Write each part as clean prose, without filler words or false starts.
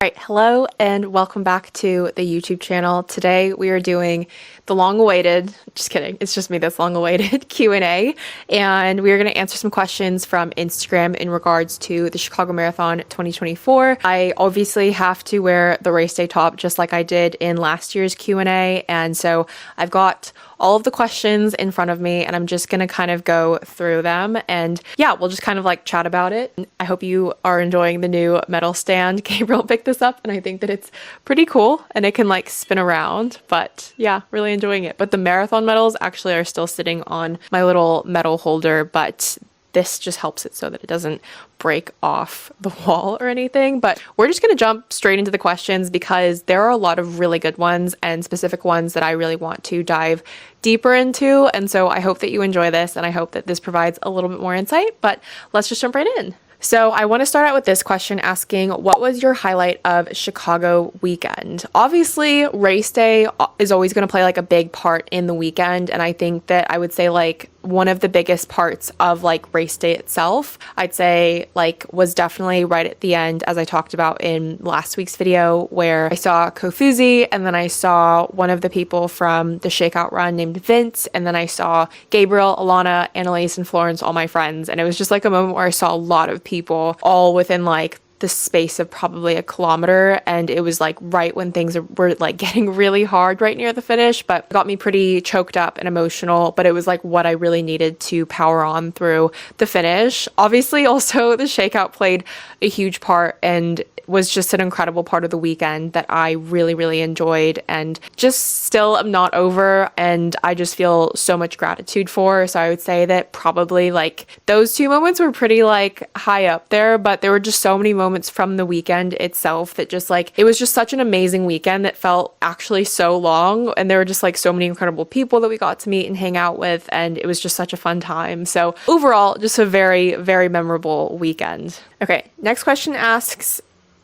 All right, hello and welcome back to the YouTube channel. Today we are doing the long-awaited, just kidding, it's just me that's long-awaited Q&A, and we are going to answer some questions from Instagram in regards to the Chicago Marathon 2024. I obviously have to wear the race day top just like I did in last year's Q&A, and so I've got all of the questions in front of me and I'm just gonna kind of go through them, and yeah, we'll just kind of like chat about it. I hope you are enjoying the new medal stand. Gabriel picked this up and I think that it's pretty cool and it can like spin around, but yeah, really enjoying it. But the marathon medals actually are still sitting on my little medal holder, but this just helps it so that it doesn't break off the wall or anything. But we're just going to jump straight into the questions because there are a lot of really good ones and specific ones that I really want to dive deeper into. And so I hope that you enjoy this and I hope that this provides a little bit more insight, but let's just jump right in. So I want to start out with this question asking, what was your highlight of Chicago weekend? Obviously, race day is always going to play like a big part in the weekend. And I think that I would say like one of the biggest parts of like race day itself, I'd say like was definitely right at the end, as I talked about in last week's video, where I saw Kofuzi and then I saw one of the people from the Shakeout Run named Vince, and then I saw Gabriel, Alana, Annalise, and Florence, all my friends. And it was just like a moment where I saw a lot of people all within like the space of probably a kilometer, and it was like right when things were like getting really hard right near the finish, but got me pretty choked up and emotional. But it was like what I really needed to power on through the finish. Obviously also the shakeout played a huge part and was just an incredible part of the weekend that I really enjoyed and just still am not over, and I just feel so much gratitude for. So I would say that probably like those two moments were pretty like high up there, but there were just so many moments from the weekend itself that just like it was just such an amazing weekend that felt actually so long, and there were just like so many incredible people that we got to meet and hang out with, and it was just such a fun time. So overall, just a very memorable weekend. Okay, next question asks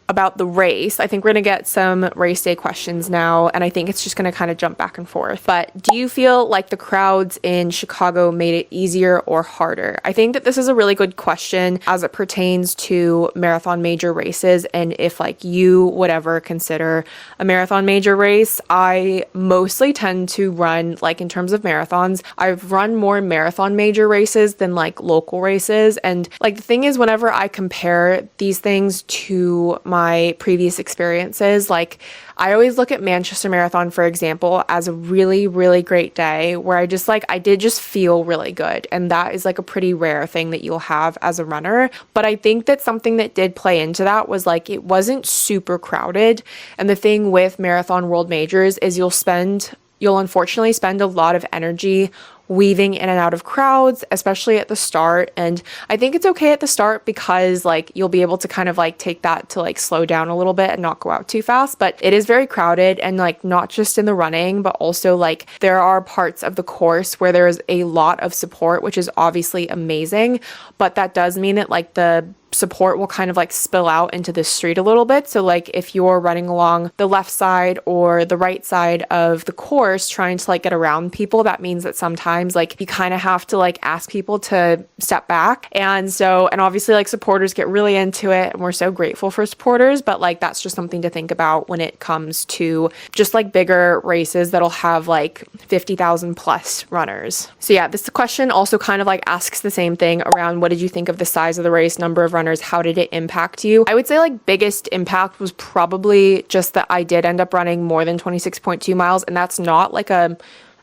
about the race. I think we're going to get some race day questions now, and I think it's just going to kind of jump back and forth. But do you feel like the crowds in Chicago made it easier or harder? I think that this is a really good question as it pertains to marathon major races, and if like you would ever consider a marathon major race. I mostly tend to run, like in terms of marathons, I've run more marathon major races than like local races. And like the thing is, whenever I compare these things to my previous experiences, like I always look at Manchester Marathon, for example, as a really great day where I did just feel really good. And that is like a pretty rare thing that you'll have as a runner. But I think that something that did play into that was like it wasn't super crowded. And the thing with marathon world majors is you'll unfortunately spend a lot of energy weaving in and out of crowds, especially at the start. And I think it's okay at the start because like you'll be able to kind of like take that to like slow down a little bit and not go out too fast. But it is very crowded, and like not just in the running, but also like there are parts of the course where there is a lot of support, which is obviously amazing. But that does mean that like the support will kind of like spill out into the street a little bit. So like if you're running along the left side or the right side of the course trying to like get around people, that means that sometimes like you kind of have to like ask people to step back. And obviously like supporters get really into it, and we're so grateful for supporters, but like that's just something to think about when it comes to just like bigger races that'll have like 50,000 plus runners. So yeah, this question also kind of like asks the same thing around what did you think of the size of the race, number of runners, how did it impact you? I would say like biggest impact was probably just that I did end up running more than 26.2 miles, and that's not like a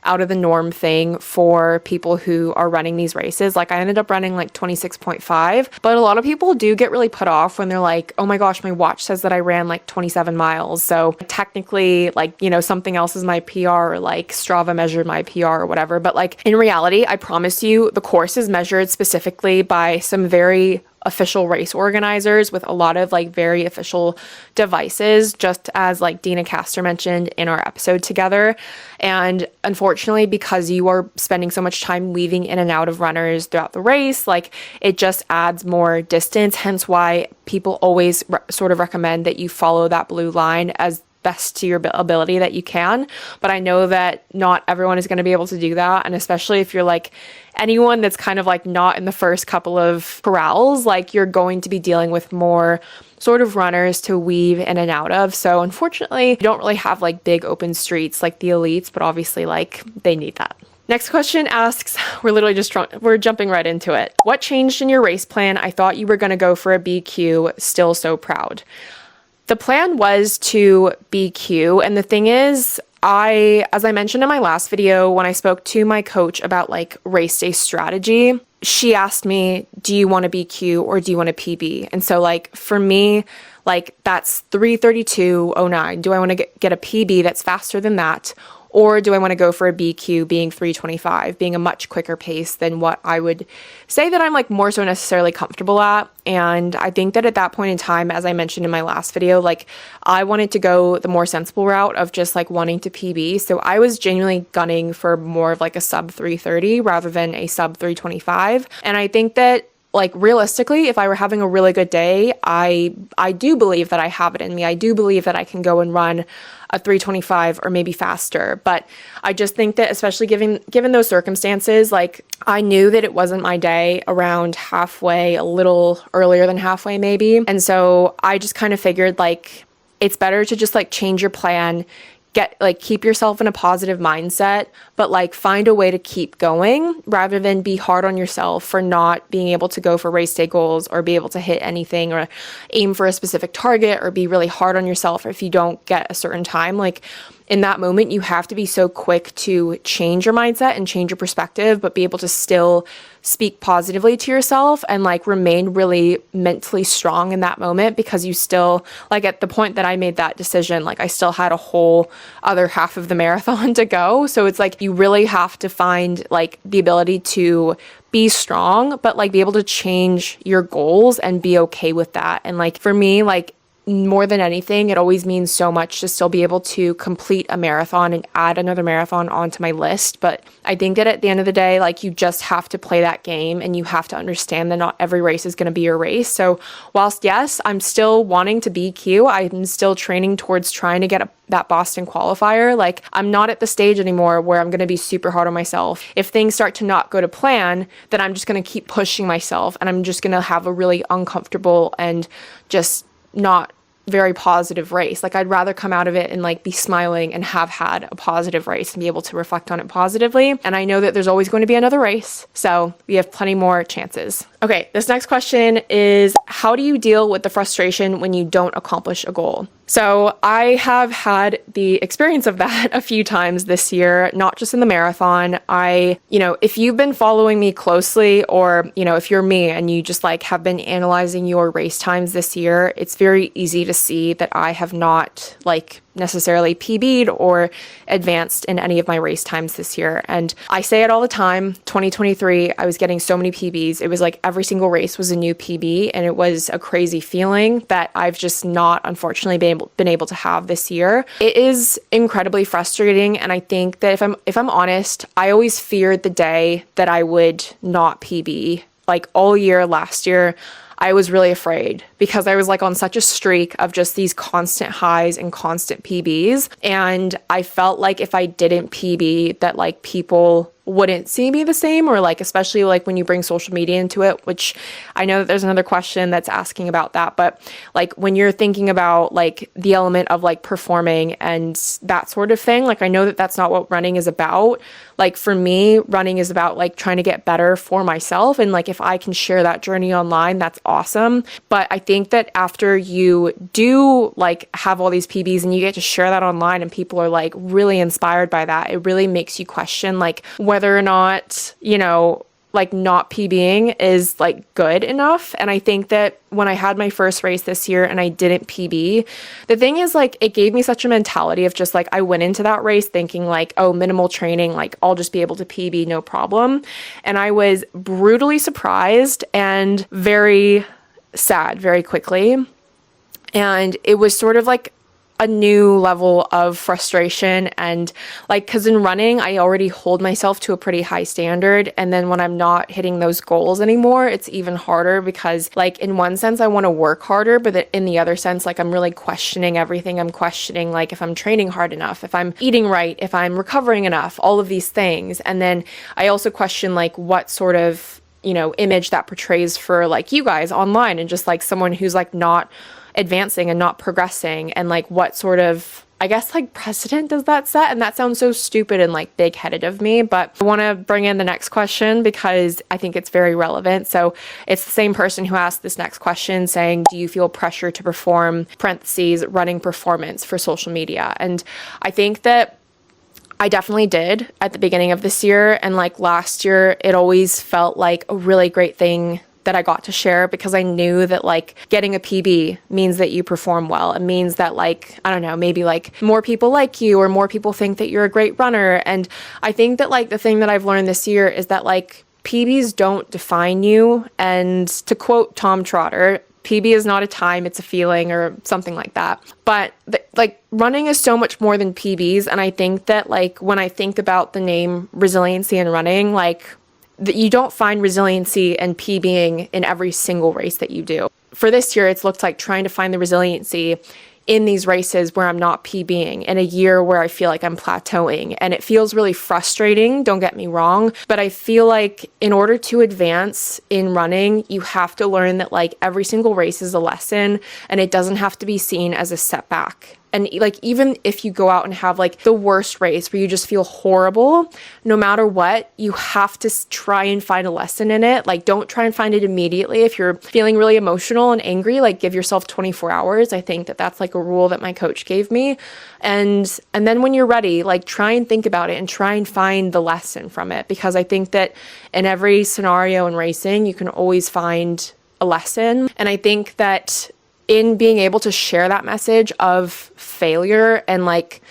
out of the norm thing for people who are running these races. Like I ended up running like 26.5, but a lot of people do get really put off when they're like, oh my gosh, my watch says that I ran like 27 miles. So technically like, you know, something else is my PR, or like Strava measured my PR or whatever. But like in reality, I promise you the course is measured specifically by some very official race organizers with a lot of like very official devices, just as like Dina Castor mentioned in our episode together. And unfortunately, because you are spending so much time weaving in and out of runners throughout the race, like it just adds more distance, hence why people always sort of recommend that you follow that blue line as best to your ability that you can. But I know that not everyone is going to be able to do that, and especially if you're like anyone that's kind of like not in the first couple of corrals, like you're going to be dealing with more sort of runners to weave in and out of. So unfortunately, we don't really have like big open streets like the elites, but obviously like they need that. Next question asks, we're jumping right into it. What changed in your race plan? I thought you were going to go for a BQ, still so proud. The plan was to BQ, and the thing is, as I mentioned in my last video, when I spoke to my coach about like race day strategy, she asked me, do you want to BQ or do you want to PB? And so like for me, like that's 3:32.09. Do I want to get a PB that's faster than that? Or do I want to go for a BQ being 3:25, being a much quicker pace than what I would say that I'm like more so necessarily comfortable at? And I think that at that point in time, as I mentioned in my last video, like I wanted to go the more sensible route of just like wanting to PB. So I was genuinely gunning for more of like a sub 3:30 rather than a sub 3:25. And I think that like realistically, if I were having a really good day, I do believe that I have it in me. I do believe that I can go and run a 3:25 or maybe faster. But I just think that especially given those circumstances, like I knew that it wasn't my day around halfway, a little earlier than halfway maybe. And so I just kind of figured like it's better to just like change your plan, keep yourself in a positive mindset, but like find a way to keep going rather than be hard on yourself for not being able to go for race day goals or be able to hit anything or aim for a specific target or be really hard on yourself if you don't get a certain time. Like in that moment, you have to be so quick to change your mindset and change your perspective, but be able to still speak positively to yourself and like remain really mentally strong in that moment, because you still, like at the point that I made that decision, like I still had a whole other half of the marathon to go. So it's like you really have to find like the ability to be strong, but like be able to change your goals and be okay with that. And like for me, like more than anything, it always means so much to still be able to complete a marathon and add another marathon onto my list. But I think that at the end of the day, like you just have to play that game and you have to understand that not every race is going to be your race. So whilst yes, I'm still wanting to BQ, I'm still training towards trying to get that Boston qualifier. Like I'm not at the stage anymore where I'm going to be super hard on myself. If things start to not go to plan, then I'm just going to keep pushing myself and I'm just going to have a really uncomfortable and just not very positive race. Like I'd rather come out of it and like be smiling and have had a positive race and be able to reflect on it positively. And I know that there's always going to be another race, so we have plenty more chances. Okay, this next question is, how do you deal with the frustration when you don't accomplish a goal? So I have had the experience of that a few times this year, not just in the marathon. If you've been following me closely, or, if you're me and you just like have been analyzing your race times this year, it's very easy to see that I have not like necessarily PB'd or advanced in any of my race times this year. And I say it all the time, 2023, I was getting so many PBs. It was like every single race was a new PB, and it was a crazy feeling that I've just not, unfortunately, been able to have this year. It is incredibly frustrating, and I think that if I'm honest, I always feared the day that I would not PB. Like all year last year, I was really afraid because I was like on such a streak of just these constant highs and constant PBs. And I felt like if I didn't PB, that like people wouldn't see me the same, or like, especially like when you bring social media into it, which I know that there's another question that's asking about that. But like when you're thinking about like the element of like performing and that sort of thing, like I know that that's not what running is about. Like for me, running is about like trying to get better for myself. And like if I can share that journey online, that's awesome. But I think that after you do like have all these PBs and you get to share that online and people are like really inspired by that, it really makes you question like whether or not, like not PBing is like good enough. And I think that when I had my first race this year and I didn't PB, the thing is like, it gave me such a mentality of just like, I went into that race thinking like, oh, minimal training, like I'll just be able to PB, no problem. And I was brutally surprised and very sad very quickly. And it was sort of like a new level of frustration. And like, cause in running, I already hold myself to a pretty high standard. And then when I'm not hitting those goals anymore, it's even harder because like in one sense, I want to work harder, but in the other sense, like I'm really questioning everything. I'm questioning like if I'm training hard enough, if I'm eating right, if I'm recovering enough, all of these things. And then I also question like what sort of, image that portrays for like you guys online and just like someone who's like not advancing and not progressing, and like what sort of, I guess, like precedent does that set? And that sounds so stupid and like big-headed of me, but I want to bring in the next question because I think it's very relevant. So it's the same person who asked this next question saying, do you feel pressure to perform, parentheses, running performance for social media? And I think that I definitely did at the beginning of this year, and like last year, it always felt like a really great thing that I got to share because I knew that like getting a PB means that you perform well. It means that like, I don't know, maybe like more people like you or more people think that you're a great runner. And I think that like the thing that I've learned this year is that like PBs don't define you. And to quote Tom Trotter, PB is not a time, it's a feeling, or something like that. But like running is so much more than PBs. And I think that like when I think about the name resiliency in running, like that you don't find resiliency and PBing in every single race that you do. For this year, it's looked like trying to find the resiliency in these races where I'm not PBing, in a year where I feel like I'm plateauing. And it feels really frustrating, don't get me wrong, but I feel like in order to advance in running, you have to learn that like every single race is a lesson and it doesn't have to be seen as a setback. And like, even if you go out and have like the worst race where you just feel horrible, no matter what, you have to try and find a lesson in it. Like, don't try and find it immediately. If you're feeling really emotional and angry, like give yourself 24 hours. I think that that's like a rule that my coach gave me. And then when you're ready, like try and think about it and try and find the lesson from it. Because I think that in every scenario in racing, you can always find a lesson. And I think that in being able to share that message of failure, and like,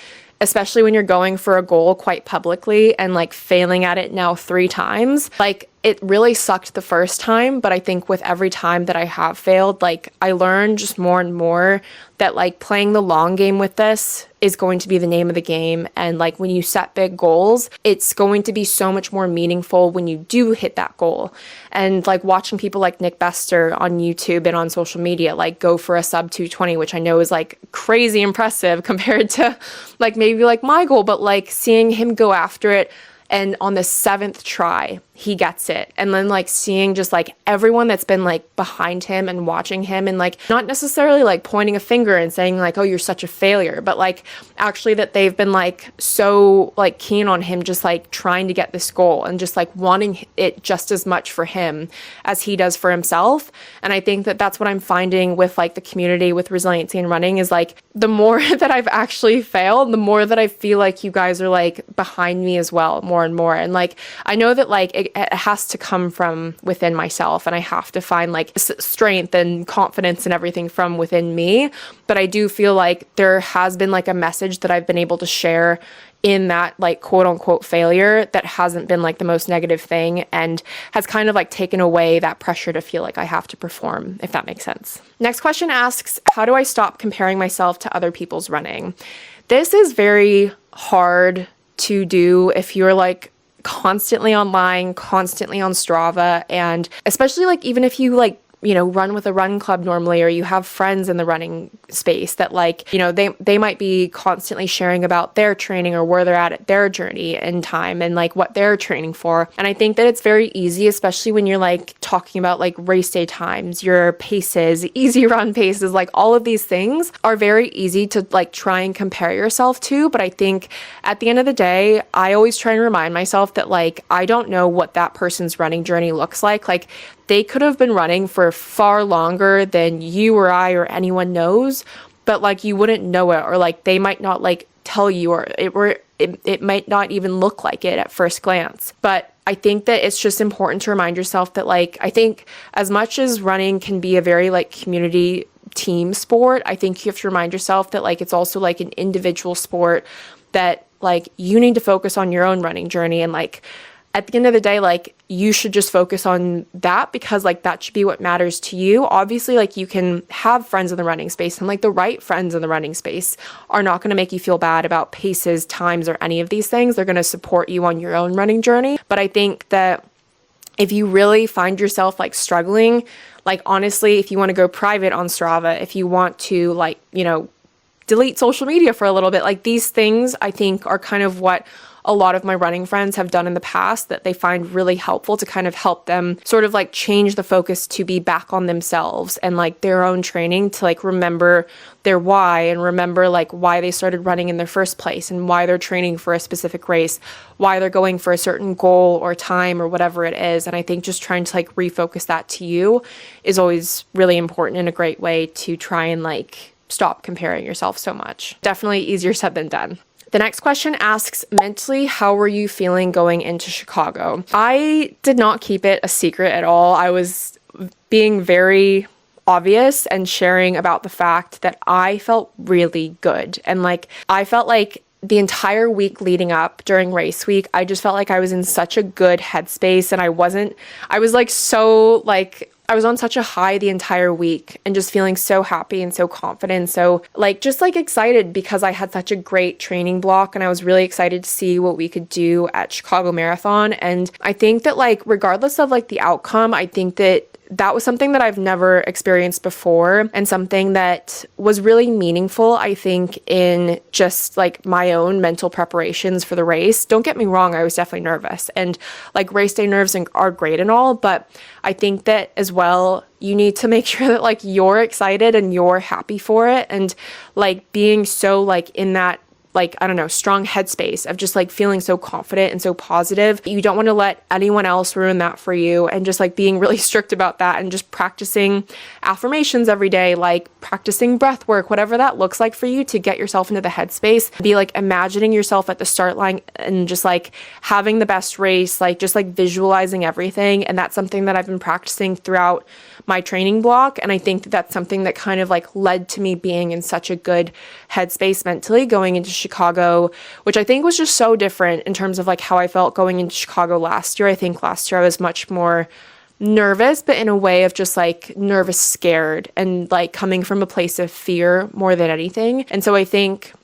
especially when you're going for a goal quite publicly and like failing at it now 3 times, like it really sucked the first time. But I think with every time that I have failed, like I learned just more and more that like playing the long game with this is going to be the name of the game. And like when you set big goals, it's going to be so much more meaningful when you do hit that goal. And like watching people like Nick Bester on YouTube and on social media, like go for a sub 220, which I know is like crazy impressive compared to like maybe like my goal, but like seeing him go after it, and on the 7th try, he gets it. And then like seeing just like everyone that's been like behind him and watching him, and like not necessarily like pointing a finger and saying like, oh, you're such a failure, but like actually that they've been like so like keen on him just like trying to get this goal and just like wanting it just as much for him as he does for himself. And I think that that's what I'm finding with like the community with resiliency in running is like the more that I've actually failed, the more that I feel like you guys are like behind me as well, more and more. And like I know that like it has to come from within myself, and I have to find like strength and confidence and everything from within me. But I do feel like there has been like a message that I've been able to share in that like quote unquote failure that hasn't been like the most negative thing, and has kind of like taken away that pressure to feel like I have to perform, if that makes sense. Next question asks, how do I stop comparing myself to other people's running? This is very hard to do if you're like constantly online, constantly on Strava, and especially like even if you like, you know, run with a run club normally, or you have friends in the running space that like, you know, they might be constantly sharing about their training or where they're at their journey in time and like what they're training for. And I think that it's very easy, especially when you're like talking about like race day times, your paces, easy run paces, like all of these things are very easy to like try and compare yourself to. But I think at the end of the day, I always try and remind myself that like, I don't know what that person's running journey looks like. Like, they could have been running for far longer than you or I or anyone knows, but like you wouldn't know it, or like they might not like tell you, or it might not even look like it at first glance. But I think that it's just important to remind yourself that like, I think as much as running can be a very like community team sport, I think you have to remind yourself that like it's also like an individual sport, that like you need to focus on your own running journey. And like at the end of the day, like you should just focus on that, because like that should be what matters to you. Obviously, like you can have friends in the running space, and like the right friends in the running space are not going to make you feel bad about paces, times, or any of these things. They're going to support you on your own running journey. But I think that if you really find yourself like struggling, like honestly, if you want to go private on Strava, if you want to like, you know, delete social media for a little bit, like these things I think are kind of what a lot of my running friends have done in the past that they find really helpful to kind of help them sort of like change the focus to be back on themselves and like their own training, to like remember their why and remember like why they started running in the first place and why they're training for a specific race, why they're going for a certain goal or time or whatever it is. And I think just trying to like refocus that to you is always really important and a great way to try and like stop comparing yourself so much. Definitely easier said than done. The next question asks, mentally, how were you feeling going into Chicago? I did not keep it a secret at all. I was being very obvious and sharing about the fact that I felt really good. And like, I felt like the entire week leading up during race week, I just felt like I was in such a good headspace, and I was on such a high the entire week and just feeling so happy and so confident. So like, just like excited because I had such a great training block, and I was really excited to see what we could do at Chicago Marathon. And I think that like, regardless of like the outcome, I think that that was something that I've never experienced before, and something that was really meaningful, I think, in just like my own mental preparations for the race. Don't get me wrong, I was definitely nervous, and like race day nerves are great and all, but I think that as well, you need to make sure that like you're excited and you're happy for it, and like being so like in that, like, I don't know, strong headspace of just like feeling so confident and so positive. You don't want to let anyone else ruin that for you, and just like being really strict about that, and just practicing affirmations every day, like practicing breath work, whatever that looks like for you to get yourself into the headspace. Be like imagining yourself at the start line and just like having the best race, like just like visualizing everything. And that's something that I've been practicing throughout my training block. And I think that that's something that kind of like led to me being in such a good headspace mentally going into Chicago, which I think was just so different in terms of like how I felt going into Chicago last year. I think last year I was much more nervous, but in a way of just like nervous, scared, and like coming from a place of fear more than anything. And so I think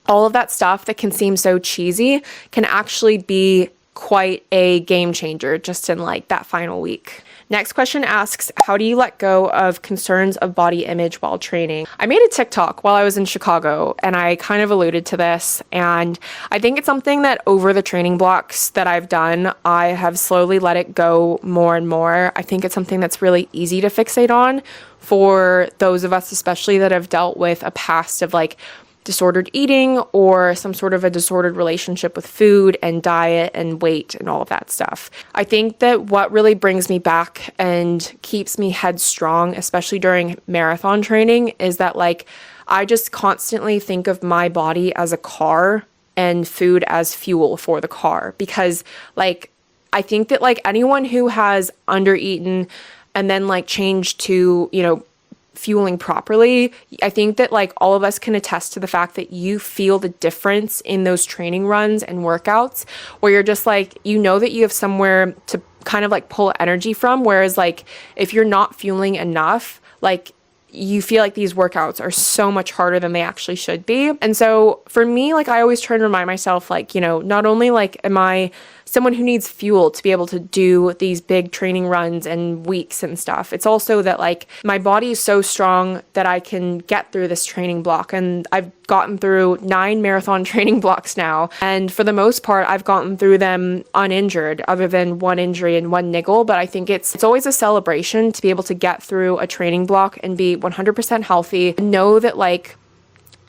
all of that stuff that can seem so cheesy can actually be quite a game changer just in like that final week. Next question asks, how do you let go of concerns of body image while training? I made a TikTok while I was in Chicago, and I kind of alluded to this, and I think it's something that over the training blocks that I've done, I have slowly let it go more and more. I think it's something that's really easy to fixate on for those of us, especially that have dealt with a past of like disordered eating or some sort of a disordered relationship with food and diet and weight and all of that stuff. I think that what really brings me back and keeps me headstrong, especially during marathon training, is that like I just constantly think of my body as a car and food as fuel for the car, because like I think that like anyone who has undereaten and then like changed to, you know, fueling properly, I think that like all of us can attest to the fact that you feel the difference in those training runs and workouts where you're just like, you know that you have somewhere to kind of like pull energy from. Whereas like if you're not fueling enough, like you feel like these workouts are so much harder than they actually should be. And so for me, like I always try to remind myself, like, you know, not only like am I someone who needs fuel to be able to do these big training runs and weeks and stuff, it's also that like my body is so strong that I can get through this training block. And I've gotten through 9 marathon training blocks now, and for the most part I've gotten through them uninjured, other than one injury and one niggle. But I think it's always a celebration to be able to get through a training block and be 100% healthy, and know that like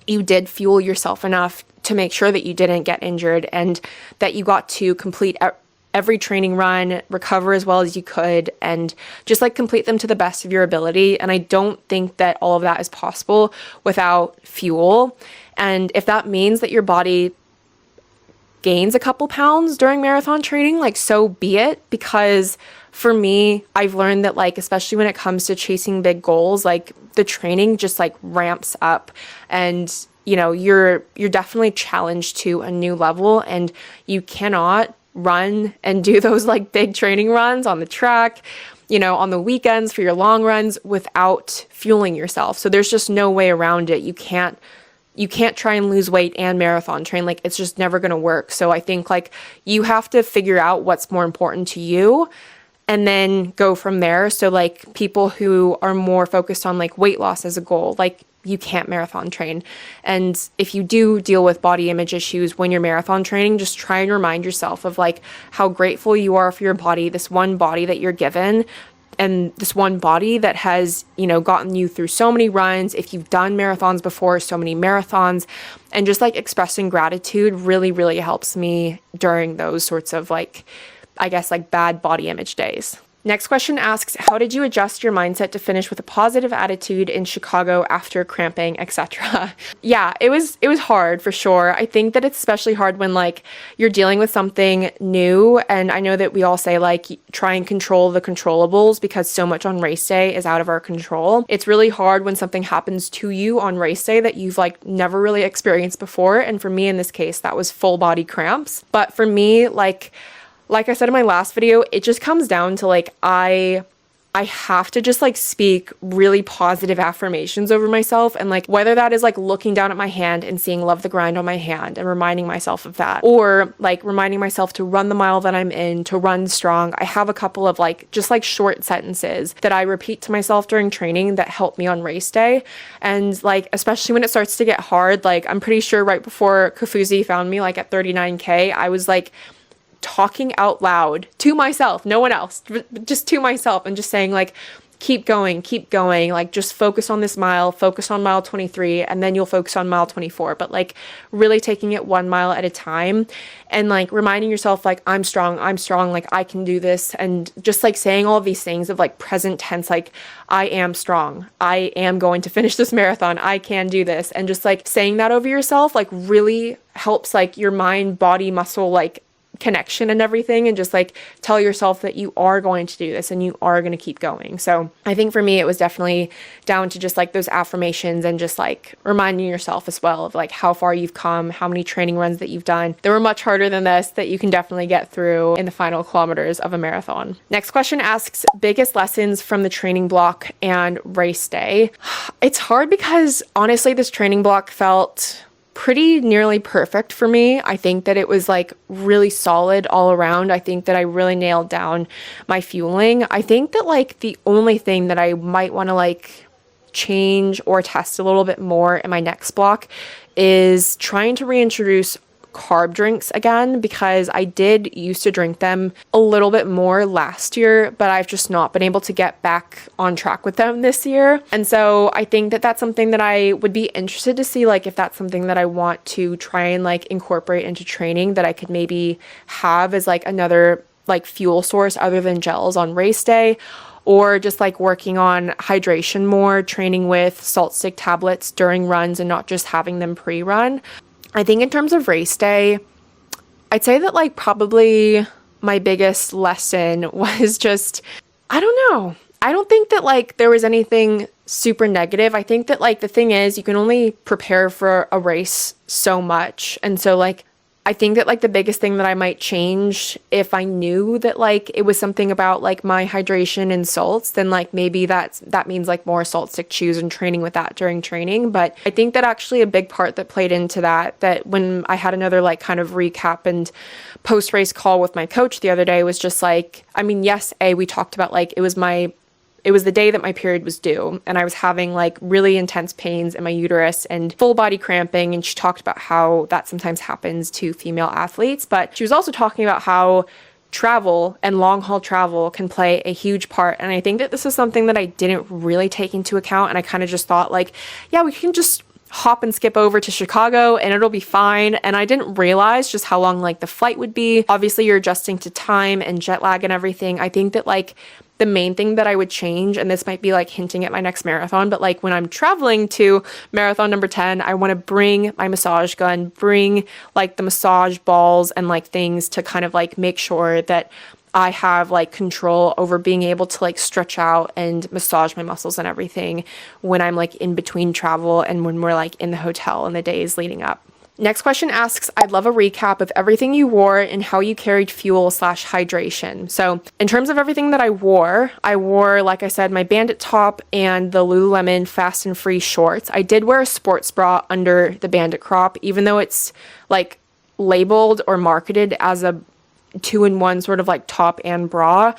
you did fuel yourself enough to make sure that you didn't get injured, and that you got to complete every training run, recover as well as you could, and just like complete them to the best of your ability. And I don't think that all of that is possible without fuel. And if that means that your body gains a couple pounds during marathon training, like so be it. Because for me, I've learned that like, especially when it comes to chasing big goals, like the training just like ramps up, and you know, you're definitely challenged to a new level, and you cannot run and do those like big training runs on the track, you know, on the weekends for your long runs without fueling yourself. So there's just no way around it. You can't try and lose weight and marathon train. Like it's just never going to work. So I think like you have to figure out what's more important to you, and then go from there. So like people who are more focused on like weight loss as a goal, like you can't marathon train. And if you do deal with body image issues when you're marathon training, just try and remind yourself of like how grateful you are for your body, this one body that you're given, and this one body that has, you know, gotten you through so many runs. If you've done marathons before, so many marathons, and just like expressing gratitude really, really helps me during those sorts of like, I guess, like bad body image days. Next question asks, how did you adjust your mindset to finish with a positive attitude in Chicago after cramping, etc.? Yeah, it was hard for sure. I think that it's especially hard when like you're dealing with something new. And I know that we all say like try and control the controllables because so much on race day is out of our control. It's really hard when something happens to you on race day that you've like never really experienced before. And for me in this case, that was full body cramps. But for me, like I said in my last video, it just comes down to like, I have to just like speak really positive affirmations over myself. And like, whether that is like looking down at my hand and seeing love the grind on my hand and reminding myself of that, or like reminding myself to run the mile that I'm in, to run strong. I have a couple of like, just like short sentences that I repeat to myself during training that help me on race day. And like, especially when it starts to get hard, like I'm pretty sure right before Kofuzi found me like at 39K, I was like, talking out loud to myself, no one else, just to myself, and just saying like, keep going, like just focus on this mile, focus on mile 23, and then you'll focus on mile 24. But like really taking it 1 mile at a time and like reminding yourself like, I'm strong, like I can do this. And just like saying all of these things of like present tense, like I am strong, I am going to finish this marathon, I can do this. And just like saying that over yourself, like really helps like your mind, body, muscle, like connection and everything, and just like tell yourself that you are going to do this and you are going to keep going. So I think for me it was definitely down to just like those affirmations and just like reminding yourself as well of like how far you've come, how many training runs that you've done. They were much harder than this, that you can definitely get through in the final kilometers of a marathon. Next question asks, biggest lessons from the training block and race day. It's hard because honestly this training block felt pretty nearly perfect for me. I think that it was like really solid all around. I think that I really nailed down my fueling. I think that like the only thing that I might want to like change or test a little bit more in my next block is trying to reintroduce carb drinks again, because I did used to drink them a little bit more last year, but I've just not been able to get back on track with them this year. And so I think that that's something that I would be interested to see, like if that's something that I want to try and like incorporate into training, that I could maybe have as like another like fuel source other than gels on race day, or just like working on hydration more, training with salt stick tablets during runs and not just having them pre-run. I think in terms of race day, I'd say that like probably my biggest lesson was just, I don't know. I don't think that like there was anything super negative. I think that like the thing is you can only prepare for a race so much. And so like I think that like the biggest thing that I might change, if I knew that like it was something about like my hydration and salts, then like maybe that means like more salt stick chews and training with that during training. But I think that actually a big part that played into that when I had another like kind of recap and post-race call with my coach the other day was just like, I mean, yes, we talked about like it was the day that my period was due and I was having like really intense pains in my uterus and full body cramping. And she talked about how that sometimes happens to female athletes, but she was also talking about how travel and long haul travel can play a huge part. And I think that this is something that I didn't really take into account. And I kind of just thought like, yeah, we can just hop and skip over to Chicago and it'll be fine. And I didn't realize just how long like the flight would be. Obviously you're adjusting to time and jet lag and everything. I think that like the main thing that I would change, and this might be like hinting at my next marathon, but like when I'm traveling to marathon number 10, I want to bring my massage gun, bring like the massage balls and like things to kind of like make sure that I have like control over being able to like stretch out and massage my muscles and everything when I'm like in between travel and when we're like in the hotel in the days leading up. Next question asks, I'd love a recap of everything you wore and how you carried fuel/hydration. So in terms of everything that I wore, like I said, my bandit top and the Lululemon Fast and Free shorts. I did wear a sports bra under the bandit crop, even though it's like labeled or marketed as a 2-in-1 sort of like top and bra.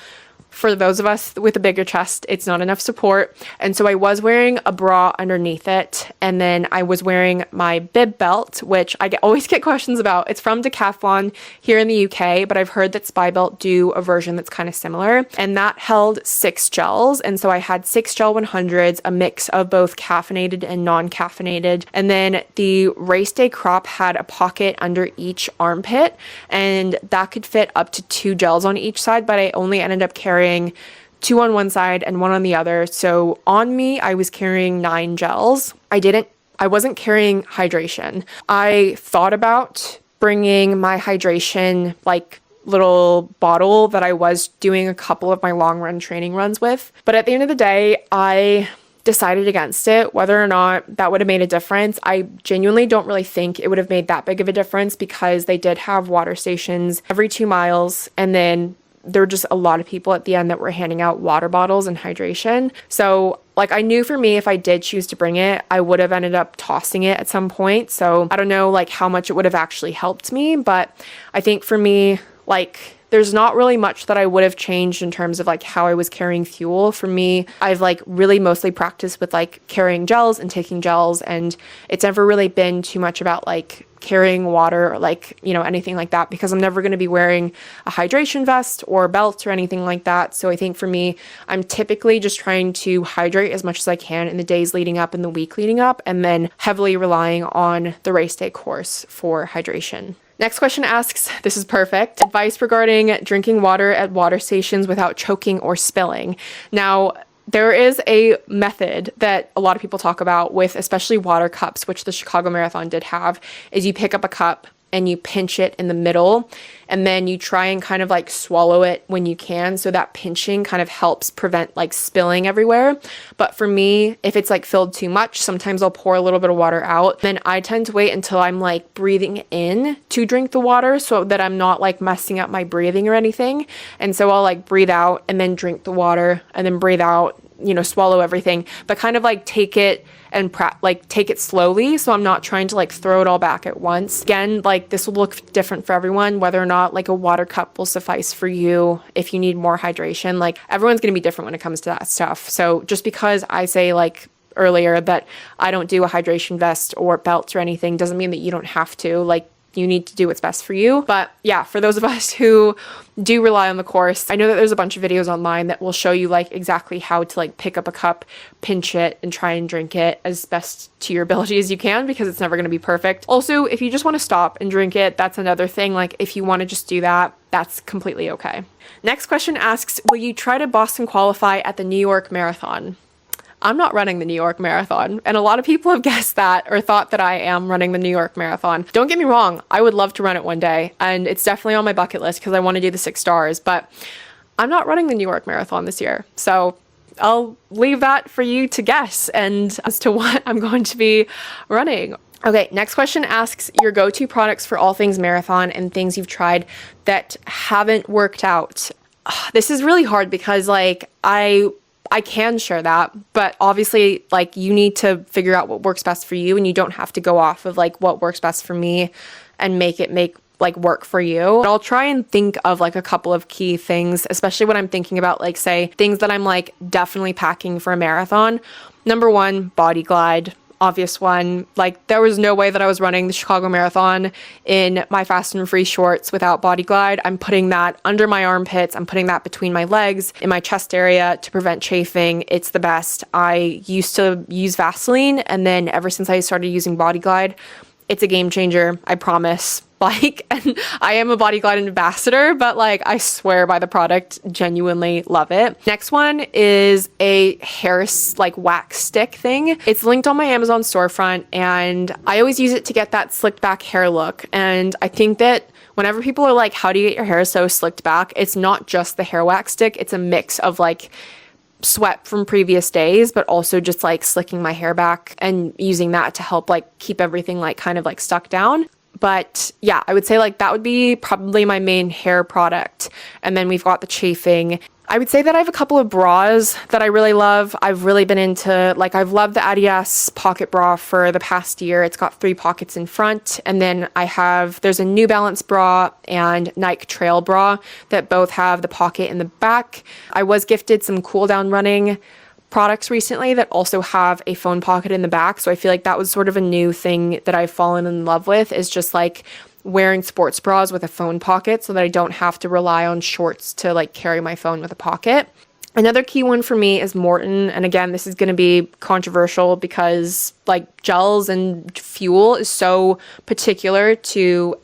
for those of us with a bigger chest, it's not enough support. And so I was wearing a bra underneath it. And then I was wearing my bib belt, which I always get questions about. It's from Decathlon here in the UK, but I've heard that Spy Belt do a version that's kind of similar. And that held 6 gels. And so I had 6 gel 100s, a mix of both caffeinated and non-caffeinated. And then the race day crop had a pocket under each armpit, and that could fit up to 2 gels on each side, but I only ended up carrying 2 on one side and 1 on the other. So on me, I was carrying 9 gels. I wasn't carrying hydration. I thought about bringing my hydration like little bottle that I was doing a couple of my long run training runs with. But at the end of the day, I decided against it. Whether or not that would have made a difference, I genuinely don't really think it would have made that big of a difference, because they did have water stations every 2 miles, and then there were just a lot of people at the end that were handing out water bottles and hydration. So like, I knew for me, if I did choose to bring it, I would have ended up tossing it at some point. So I don't know like how much it would have actually helped me, but I think for me, like, there's not really much that I would have changed in terms of like how I was carrying fuel. For me, I've like really mostly practiced with like carrying gels and taking gels, and it's never really been too much about like carrying water or like, you know, anything like that, because I'm never going to be wearing a hydration vest or belt or anything like that. So I think for me, I'm typically just trying to hydrate as much as I can in the days leading up and the week leading up, and then heavily relying on the race day course for hydration. Next question asks, this is perfect, advice regarding drinking water at water stations without choking or spilling. Now, there is a method that a lot of people talk about with especially water cups, which the Chicago Marathon did have, is you pick up a cup and you pinch it in the middle, and then you try and kind of like swallow it when you can. So that pinching kind of helps prevent like spilling everywhere. But for me, if it's like filled too much, sometimes I'll pour a little bit of water out. Then I tend to wait until I'm like breathing in to drink the water, so that I'm not like messing up my breathing or anything. And so I'll like breathe out and then drink the water, and then breathe out, you know, swallow everything, but kind of like take it and take it slowly. So I'm not trying to like throw it all back at once. Again, like this will look different for everyone, whether or not like a water cup will suffice for you if you need more hydration. Like everyone's going to be different when it comes to that stuff. So just because I say like earlier that I don't do a hydration vest or belt or anything doesn't mean that you don't have to. Like, you need to do what's best for you. But yeah, for those of us who do rely on the course, I know that there's a bunch of videos online that will show you like exactly how to like pick up a cup, pinch it, and try and drink it as best to your ability as you can, because it's never going to be perfect. Also, if you just want to stop and drink it, that's another thing. Like if you want to just do that, that's completely okay. Next question asks, will you try to Boston qualify at the New York Marathon? I'm not running the New York Marathon, and a lot of people have guessed that or thought that I am running the New York Marathon. Don't get me wrong, I would love to run it one day, and it's definitely on my bucket list because I want to do the 6 stars, but I'm not running the New York Marathon this year. So I'll leave that for you to guess and as to what I'm going to be running. Okay, next question asks your go-to products for all things marathon and things you've tried that haven't worked out. This is really hard because like I can share that, but obviously like you need to figure out what works best for you, and you don't have to go off of like what works best for me and make like work for you. But I'll try and think of like a couple of key things, especially when I'm thinking about like say things that I'm like definitely packing for a marathon. Number 1, Body Glide. Obvious one. Like there was no way that I was running the Chicago Marathon in my Fast and Free shorts without Body Glide. I'm putting that under my armpits. I'm putting that between my legs in my chest area to prevent chafing. It's the best. I used to use Vaseline, and then ever since I started using Body Glide, it's a game changer, I promise. Like, and I am a Body Glide ambassador, but like, I swear by the product, genuinely love it. Next one is a hair like wax stick thing. It's linked on my Amazon storefront, and I always use it to get that slicked back hair look. And I think that whenever people are like, how do you get your hair so slicked back? It's not just the hair wax stick. It's a mix of like sweat from previous days, but also just like slicking my hair back and using that to help like keep everything like kind of like stuck down. But yeah, I would say like that would be probably my main hair product. And then we've got the chafing. I would say that I have a couple of bras that I really love. I've really been into, like, I've loved the Adidas pocket bra for the past year. It's got 3 pockets in front. And then there's a New Balance bra and Nike Trail bra that both have the pocket in the back. I was gifted some cool down running products recently that also have a phone pocket in the back. So I feel like that was sort of a new thing that I've fallen in love with, is just like wearing sports bras with a phone pocket so that I don't have to rely on shorts to like carry my phone with a pocket. Another key one for me is Morton. And again, this is going to be controversial because like gels and fuel is so particular to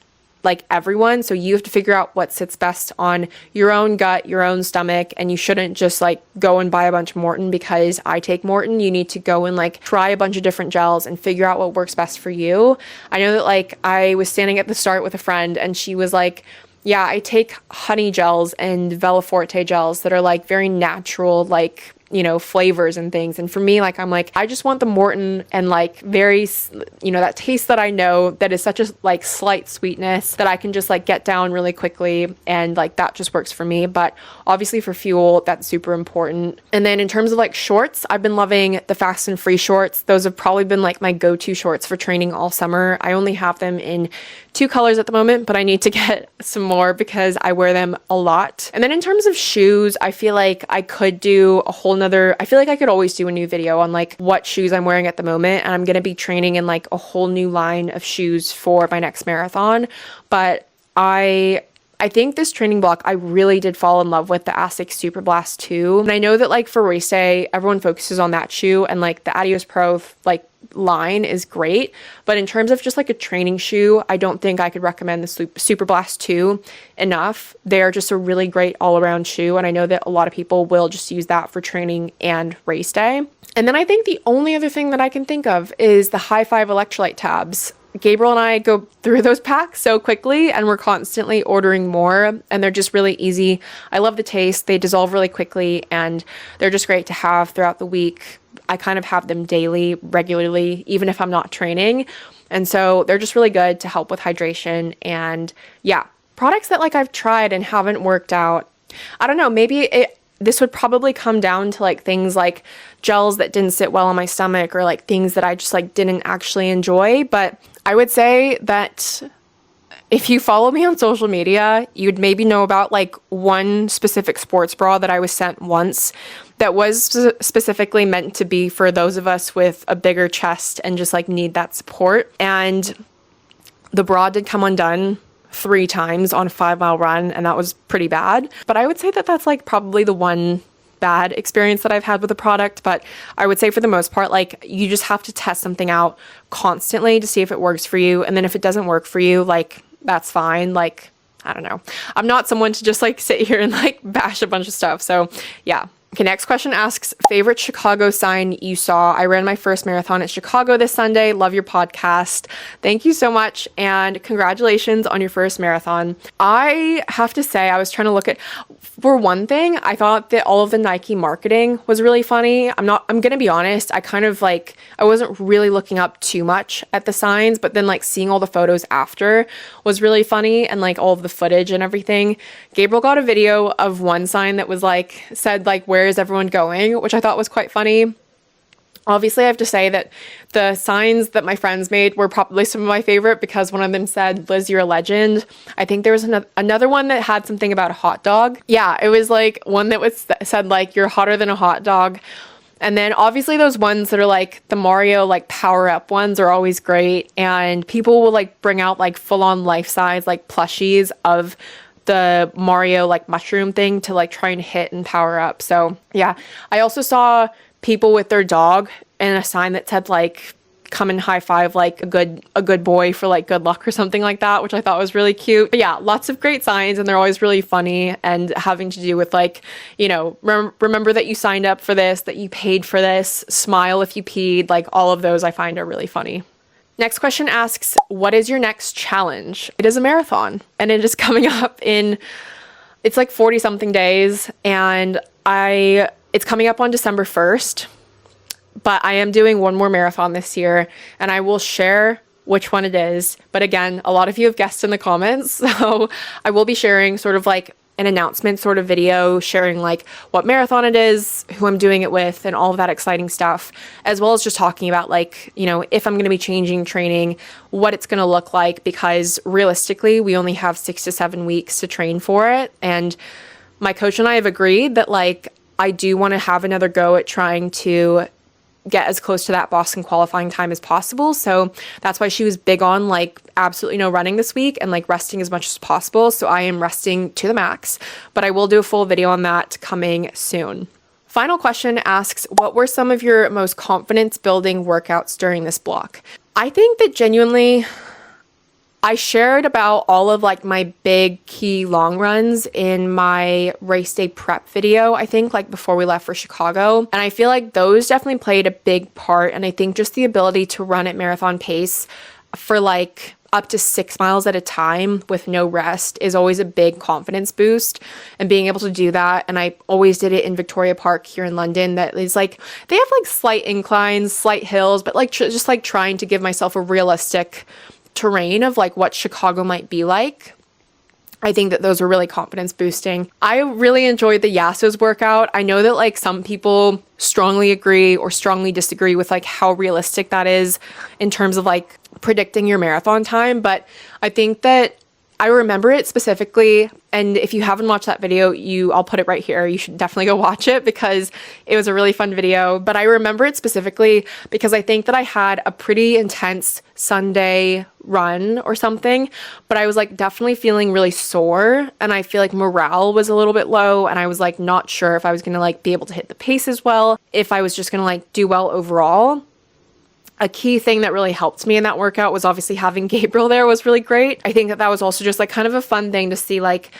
like everyone. So you have to figure out what sits best on your own gut, your own stomach, and you shouldn't just like go and buy a bunch of Morton because I take Morton. You need to go and like try a bunch of different gels and figure out what works best for you. I know that like I was standing at the start with a friend and she was like, yeah, I take honey gels and Veloforte gels that are like very natural, like, you know, flavors and things. And for me, like, I'm like, I just want the Morton and like very, you know, that taste that I know that is such a like slight sweetness that I can just like get down really quickly. And like, that just works for me. But obviously for fuel, that's super important. And then in terms of like shorts, I've been loving the Fast and Free shorts. Those have probably been like my go-to shorts for training all summer. I only have them in 2 colors at the moment, but I need to get some more because I wear them a lot. And then in terms of shoes, I feel like I could do a whole nother, I feel like I could always do a new video on like what shoes I'm wearing at the moment. And I'm going to be training in like a whole new line of shoes for my next marathon. But I think this training block, I really did fall in love with the Asics Super Blast 2. And I know that like for race day, everyone focuses on that shoe and like the Adios Pro like line is great. But in terms of just like a training shoe, I don't think I could recommend the Super Blast 2 enough. They're just a really great all around shoe. And I know that a lot of people will just use that for training and race day. And then I think the only other thing that I can think of is the High Five electrolyte tabs. Gabriel and I go through those packs so quickly and we're constantly ordering more and they're just really easy. I love the taste. They dissolve really quickly and they're just great to have throughout the week. I kind of have them daily, regularly, even if I'm not training. And so they're just really good to help with hydration. And yeah, products that like I've tried and haven't worked out. I don't know, this would probably come down to like things like gels that didn't sit well on my stomach or like things that I just like didn't actually enjoy. But I would say that if you follow me on social media, you'd maybe know about like one specific sports bra that I was sent once that was specifically meant to be for those of us with a bigger chest and just like need that support. And the bra did come undone 3 times on a 5-mile run, and that was pretty bad. But I would say that that's like probably the one bad experience that I've had with a product. But I would say for the most part, like you just have to test something out constantly to see if it works for you. And then if it doesn't work for you, like that's fine. Like, I don't know. I'm not someone to just like sit here and like bash a bunch of stuff. So yeah. Okay, next question asks, favorite Chicago sign you saw? I ran my first marathon at Chicago this Sunday. Love your podcast. Thank you so much. And congratulations on your first marathon. I have to say, I was trying to look at, for one thing, I thought that all of the Nike marketing was really funny. I'm going to be honest. I wasn't really looking up too much at the signs, but then like seeing all the photos after was really funny and like all of the footage and everything. Gabriel got a video of one sign that was like, said like, where is everyone going? Which I thought was quite funny. Obviously, I have to say that the signs that my friends made were probably some of my favorite because one of them said, Liz, you're a legend. I think there was another one that had something about a hot dog. Yeah, it was like one that said like, you're hotter than a hot dog. And then obviously those ones that are like the Mario like power up ones are always great. And people will like bring out like full on life size like plushies of the Mario like mushroom thing to like try and hit and power up. So yeah, I also saw people with their dog and a sign that said like come and high five like a good boy for like good luck or something like that, which I thought was really cute. But yeah, lots of great signs and they're always really funny and having to do with like, you know, remember that you signed up for this, that you paid for this, smile if you peed, like all of those I find are really funny. Next question asks, what is your next challenge? It is a marathon and it is coming up it's like 40 something days and it's coming up on December 1st, but I am doing one more marathon this year and I will share which one it is. But again, a lot of you have guessed in the comments, so I will be sharing sort of like an announcement sort of video sharing like what marathon it is, who I'm doing it with, and all of that exciting stuff, as well as just talking about like, you know, if I'm going to be changing training, what it's going to look like, because realistically, we only have 6 to 7 weeks to train for it. And my coach and I have agreed that like, I do want to have another go at trying to get as close to that Boston qualifying time as possible. So that's why she was big on like absolutely no running this week and like resting as much as possible. So I am resting to the max, but I will do a full video on that coming soon. Final question asks, what were some of your most confidence building workouts during this block? I think that genuinely I shared about all of like my big key long runs in my race day prep video, I think like before we left for Chicago. And I feel like those definitely played a big part. And I think just the ability to run at marathon pace for like up to 6 miles at a time with no rest is always a big confidence boost. And being able to do that, and I always did it in Victoria Park here in London, that is like, they have like slight inclines, slight hills, but like just like trying to give myself a realistic terrain of like what Chicago might be like. I think that those were really confidence boosting. I really enjoyed the Yasso's workout. I know that like some people strongly agree or strongly disagree with like how realistic that is in terms of like predicting your marathon time, but I think that I remember it specifically, and if you haven't watched that video, I'll put it right here. You should definitely go watch it because it was a really fun video. But I remember it specifically because I think that I had a pretty intense Sunday run or something, but I was like definitely feeling really sore, and I feel like morale was a little bit low, and I was like not sure if I was gonna like be able to hit the pace as well, if I was just gonna like do well overall. A key thing that really helped me in that workout was obviously having Gabriel there was really great. I think that that was also just like kind of a fun thing to see like,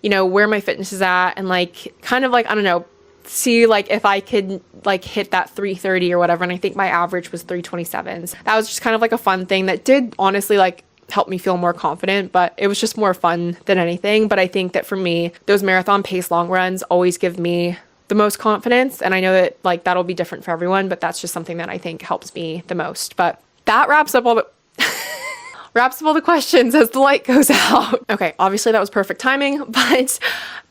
you know, where my fitness is at, and like kind of like, I don't know, see like if I could like hit that 3:30 or whatever. And I think my average was 3:27. That was just kind of like a fun thing that did honestly like help me feel more confident, but it was just more fun than anything. But I think that for me, those marathon pace long runs always give me the most confidence. And I know that like that'll be different for everyone, but that's just something that I think helps me the most. But that wraps up all the questions as the light goes out. Okay, obviously that was perfect timing, but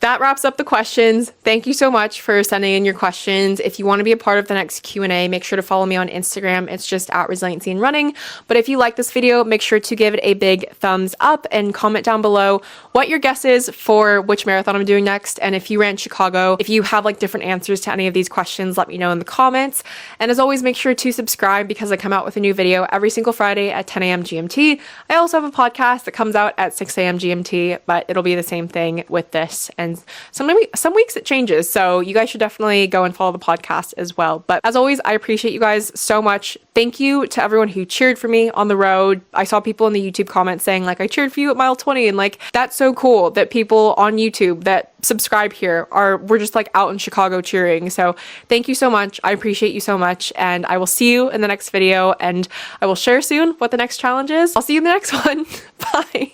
that wraps up the questions. Thank you so much for sending in your questions. If you want to be a part of the next Q&A, make sure to follow me on Instagram. It's just at resiliencyinrunning. But if you like this video, make sure to give it a big thumbs up and comment down below what your guess is for which marathon I'm doing next. And if you ran Chicago, if you have like different answers to any of these questions, let me know in the comments. And as always, make sure to subscribe because I come out with a new video every single Friday at 10 a.m. GMT. I also have a podcast that comes out at 6 a.m. GMT, but it'll be the same thing with this. And some weeks it changes. So you guys should definitely go and follow the podcast as well. But as always, I appreciate you guys so much. Thank you to everyone who cheered for me on the road. I saw people in the YouTube comments saying like, I cheered for you at mile 20. And like, that's so cool that people on YouTube that subscribe here we're just like out in Chicago cheering. So thank you so much. I appreciate you so much. And I will see you in the next video, and I will share soon what the next challenge is. I'll see you in the next one. Bye.